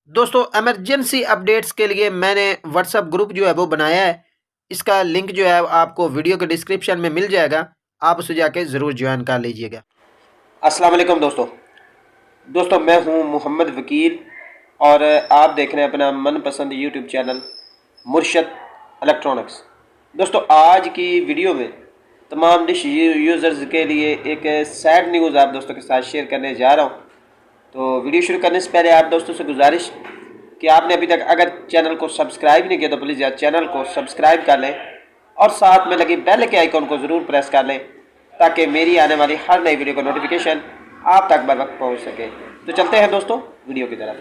दोस्तों emergency updates के लिए मैंने व्हाट्सएप ग्रुप जो है वो बनाया है। इसका लिंक जो है आपको वीडियो के डिस्क्रिप्शन में मिल जाएगा। आप उसे जाके ज़रूर ज्वाइन कर लीजिएगा। अस्सलाम वालेकुम दोस्तों मैं हूं मोहम्मद वकील और आप देख रहे हैं अपना मनपसंद यूट्यूब चैनल मुर्शद इलेक्ट्रॉनिक्स। दोस्तों आज की वीडियो में तमाम डिश यूज़र्स के लिए एक सैड न्यूज़ आप दोस्तों के साथ शेयर करने जा रहा हूं। तो वीडियो शुरू करने से पहले आप दोस्तों से गुजारिश कि आपने अभी तक अगर चैनल को सब्सक्राइब नहीं किया तो प्लीज़ यार चैनल को सब्सक्राइब कर लें और साथ में लगी बेल के आइकॉन को ज़रूर प्रेस कर लें ताकि मेरी आने वाली हर नई वीडियो का नोटिफिकेशन आप तक बर वक्त पहुँच सके। तो चलते हैं दोस्तों वीडियो की तरफ।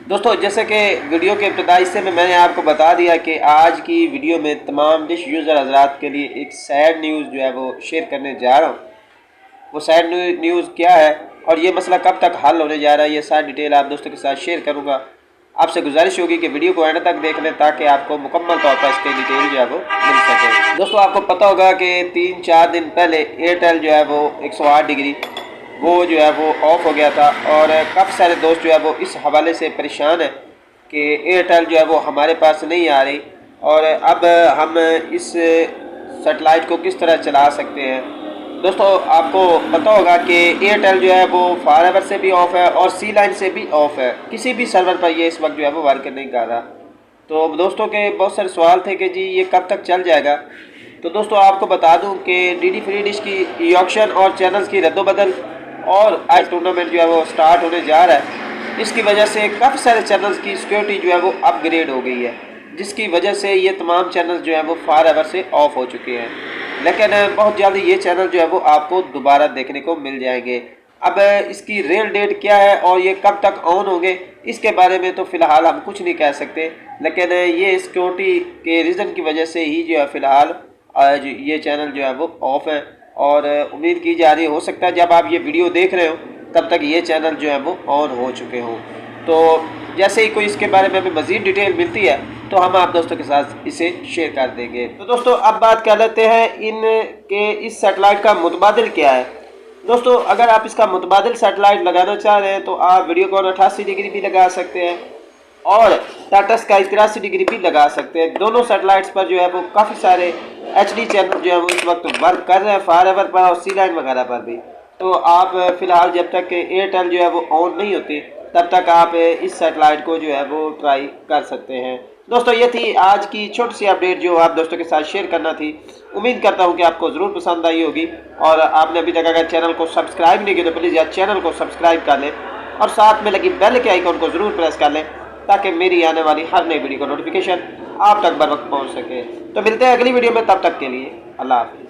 दोस्तों जैसे कि वीडियो के इब्तिदाई से में मैंने आपको बता दिया कि आज की वीडियो में तमाम डिश यूज़र हजरात के लिए एक सैड न्यूज़ जो है वो शेयर करने जा रहा हूँ। वो सैड न्यूज़ क्या है और ये मसला कब तक हल होने जा रहा है, ये सारी डिटेल आप दोस्तों के साथ शेयर करूँगा। आपसे गुजारिश होगी कि वीडियो को एंड तक देख लें ताकि आपको मुकम्मल तौर पर इसकी डिटेल जो है वो मिल सके। दोस्तों आपको पता होगा कि 3-4 दिन पहले एयरटेल जो है वो 108 डिग्री वो जो है वो ऑफ हो गया था और काफ़ी सारे दोस्त जो है वो इस हवाले से परेशान है कि एयरटेल जो है वो हमारे पास नहीं आ रही और अब हम इस सेटेलाइट को किस तरह चला सकते हैं। दोस्तों आपको पता होगा कि एयरटेल जो है वो फॉरएवर से भी ऑफ है और सी लाइन से भी ऑफ है। किसी भी सर्वर पर ये इस वक्त जो है वो वर्क नहीं कर रहा। तो दोस्तों के बहुत सारे सवाल थे कि जी ये कब तक चल जाएगा। तो दोस्तों आपको बता दूं कि डीडी फ्री डिश की ई ऑक्शन और चैनल्स की रद्दोबदल और आज टूर्नामेंट जो है वो स्टार्ट होने जा रहा है। इसकी वजह से काफ़ी सारे चैनल्स की सिक्योरिटी जो है वो अपग्रेड हो गई है, जिसकी वजह से ये तमाम चैनल्स जो है वो फॉरएवर से ऑफ हो चुके हैं। लेकिन बहुत जल्द ये चैनल जो है वो आपको दोबारा देखने को मिल जाएंगे। अब इसकी रियल डेट क्या है और ये कब तक ऑन होंगे इसके बारे में तो फ़िलहाल हम कुछ नहीं कह सकते, लेकिन ये सिक्योरिटी के रीज़न की वजह से ही जो है फ़िलहाल ये चैनल जो है वो ऑफ है और उम्मीद की जा रही हो सकता है जब आप ये वीडियो देख रहे हो तब तक ये चैनल जो है वो ऑन हो चुके हों। तो जैसे ही कोई इसके बारे में हमें मज़ीद डिटेल मिलती है तो हम आप दोस्तों के साथ इसे शेयर कर देंगे। तो दोस्तों अब बात कर लेते हैं इनके इस सेटेलाइट का मुतबादिल क्या है। दोस्तों अगर आप इसका मुतबादिल सेटेलाइट लगाना चाह रहे हैं तो आप वीडियोकॉन 88 डिग्री भी लगा सकते हैं और टाटा स्काई 83 डिग्री भी लगा सकते हैं। दोनों सेटेलाइट्स पर जो है वो काफ़ी सारे HD चैनल जो है वो इस वक्त वर्क कर रहे हैं फॉरएवर पर और सी लाइन वगैरह पर भी। तो आप फ़िलहाल जब तक एयरटेल जो है वो ऑन नहीं होती तब तक आप इस सेटेलाइट को जो है वो ट्राई कर सकते हैं। दोस्तों ये थी आज की छोटी सी अपडेट जो आप दोस्तों के साथ शेयर करना थी। उम्मीद करता हूँ कि आपको ज़रूर पसंद आई होगी और आपने अभी तक अगर चैनल को सब्सक्राइब नहीं किया तो प्लीज़ यार चैनल को सब्सक्राइब कर लें और साथ में लगी बेल के आइकॉन को ज़रूर प्रेस कर लें ताकि मेरी आने वाली हर नई वीडियो का नोटिफिकेशन आप तक बर वक्त पहुँच सके। तो मिलते हैं अगली वीडियो में, तब तक के लिए अल्लाह हाफ़िज़।